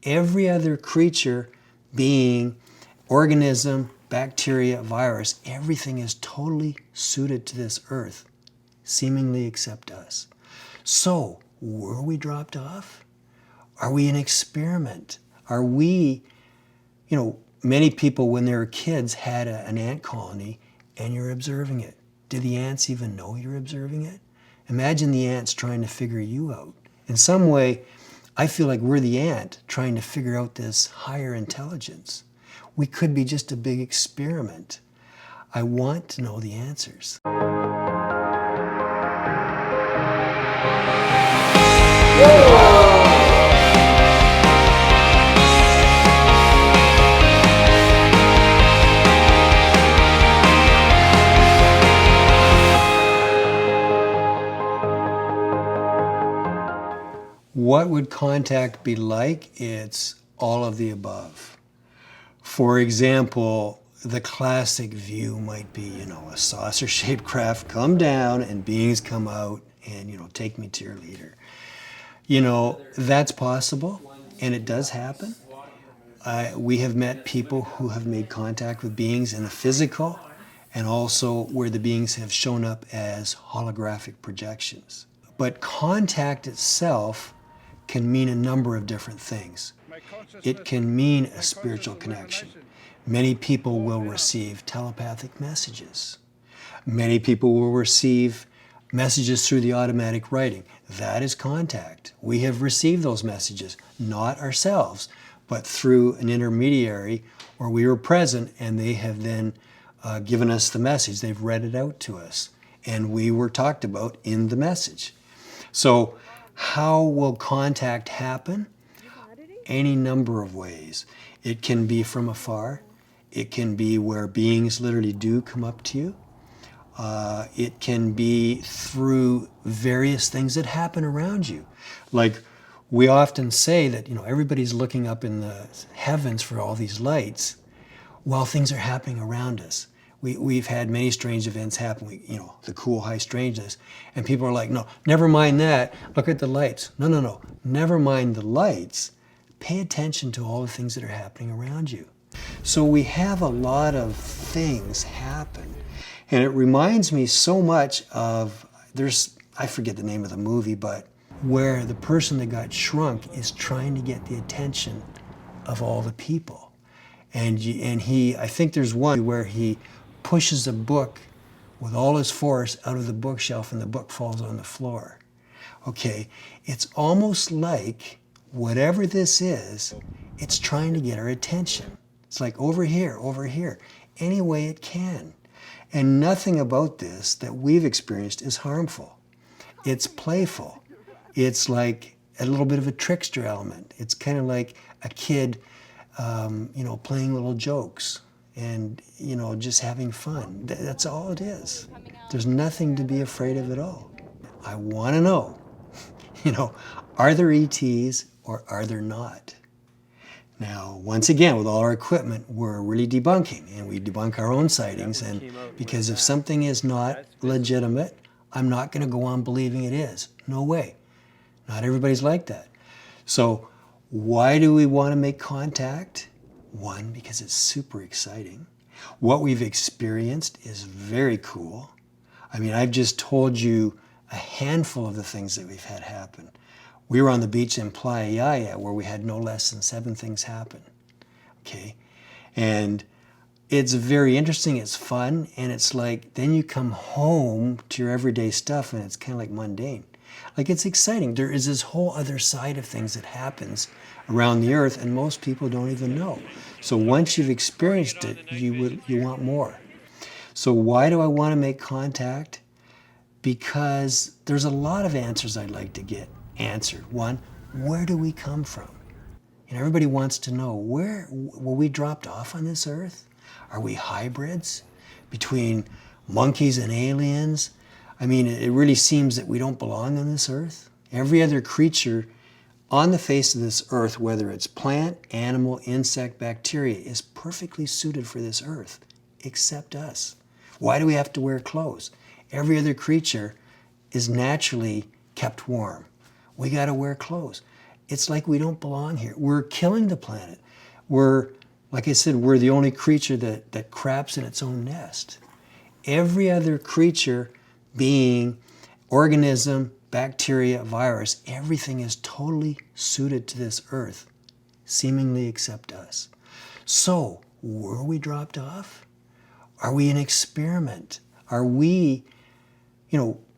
Every other creature, being, organism, bacteria, virus, everything is totally suited to this earth, seemingly except us. So, were we dropped off? Are we an experiment? Are we, many people when they were kids had an ant colony and you're observing it. Do the ants even know you're observing it? Imagine the ants trying to figure you out. In some way, I feel like we're the ant trying to figure out this higher intelligence. We could be just a big experiment. I want to know the answers. What would contact be like? It's all of the above. For example, the classic view might be, a saucer-shaped craft come down and beings come out and, take me to your leader. That's possible, and it does happen. We have met people who have made contact with beings in the physical, and also where the beings have shown up as holographic projections. But contact itself can mean a number of different things. It can mean a spiritual connection. Many people will receive telepathic messages. Many people will receive messages through the automatic writing. That is contact. We have received those messages, not ourselves, but through an intermediary where we were present and they have then given us the message. They've read it out to us and we were talked about in the message. So how will contact happen? Any number of ways. It can be from afar. It can be where beings literally do come up to you. It can be through various things that happen around you. Like we often say that, everybody's looking up in the heavens for all these lights while things are happening around us. We've had many strange events happen, the cool high strangeness, and people are like, no, never mind that, look at the lights. No, never mind the lights. Pay attention to all the things that are happening around you. So we have a lot of things happen. And it reminds me so much of, I forget the name of the movie, but where the person that got shrunk is trying to get the attention of all the people. And I think there's one where he pushes a book with all his force out of the bookshelf and the book falls on the floor. Okay, it's almost like whatever this is, it's trying to get our attention. It's like over here, any way it can. And nothing about this that we've experienced is harmful. It's playful. It's like a little bit of a trickster element. It's kind of like a kid, playing little jokes and, just having fun. That's all it is. There's nothing to be afraid of at all. I want to know, are there ETs or are there not? Now, once again, with all our equipment, we're really debunking, and we debunk our own sightings. And because if something is not legitimate, I'm not going to go on believing it is. No way. Not everybody's like that. So why do we want to make contact? One, because it's super exciting. What we've experienced is very cool. I've just told you a handful of the things that we've had happen. We were on the beach in Playa where we had no less than 7 things happen. Okay? And it's very interesting, it's fun, and it's like, then you come home to your everyday stuff and it's kind of like mundane. Like it's exciting. There is this whole other side of things that happens around the earth and most people don't even know. So once you've experienced it, you want more. So why do I want to make contact? Because there's a lot of answers I'd like to get answered. One, where do we come from? Everybody wants to know, where were we dropped off on this earth? Are we hybrids between monkeys and aliens? It really seems that we don't belong on this earth. Every other creature on the face of this earth, whether it's plant, animal, insect, bacteria, is perfectly suited for this earth, except us. Why do we have to wear clothes? Every other creature is naturally kept warm. We got to wear clothes. it's like we don't belong here. We're killing the planet. We're, like I said, we're the only creature that craps in its own nest. Every other creature, being, organism, bacteria, virus, everything is totally suited to this earth, seemingly except us. So, were we dropped off? Are we an experiment? Are we,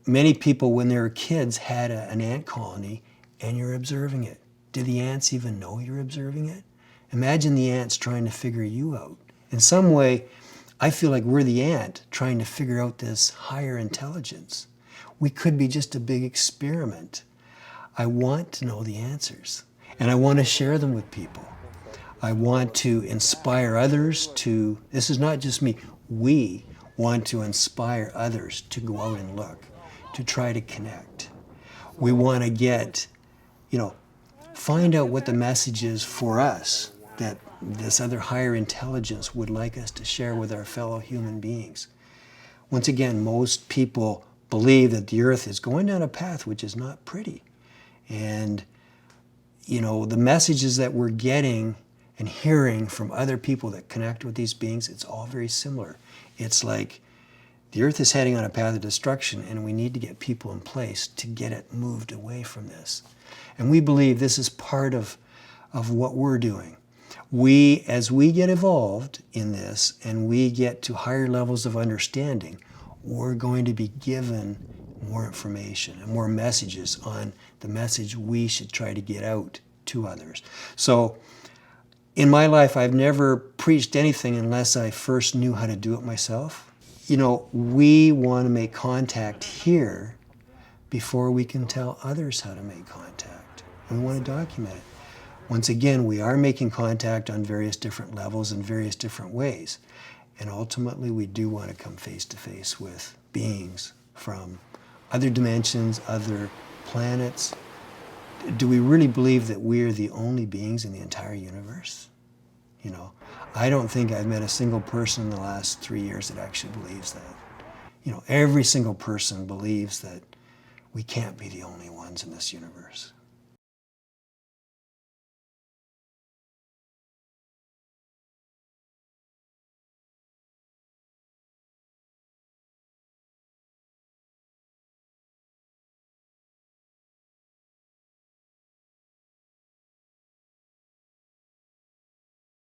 many people when they were kids had an ant colony and you're observing it. Do the ants even know you're observing it? Imagine the ants trying to figure you out. In some way, I feel like we're the ant trying to figure out this higher intelligence. We could be just a big experiment. I want to know the answers, and I want to share them with people. I want to inspire others to, this is not just me, we want to inspire others to go out and look, to try to connect. We want to get, find out what the message is for us that this other higher intelligence would like us to share with our fellow human beings. Once again, most people believe that the earth is going down a path which is not pretty. And, the messages that we're getting and hearing from other people that connect with these beings, it's all very similar. It's like the earth is heading on a path of destruction and we need to get people in place to get it moved away from this. And we believe this is part of what we're doing. As we get evolved in this and we get to higher levels of understanding, we're going to be given more information and more messages on the message we should try to get out to others. So in my life, I've never preached anything unless I first knew how to do it myself. We want to make contact here before we can tell others how to make contact. And we want to document it. Once again, we are making contact on various different levels in various different ways. And ultimately, we do want to come face to face with beings from other dimensions, other planets. Do we really believe that we are the only beings in the entire universe? I don't think I've met a single person in the last 3 years that actually believes that. Every single person believes that we can't be the only ones in this universe.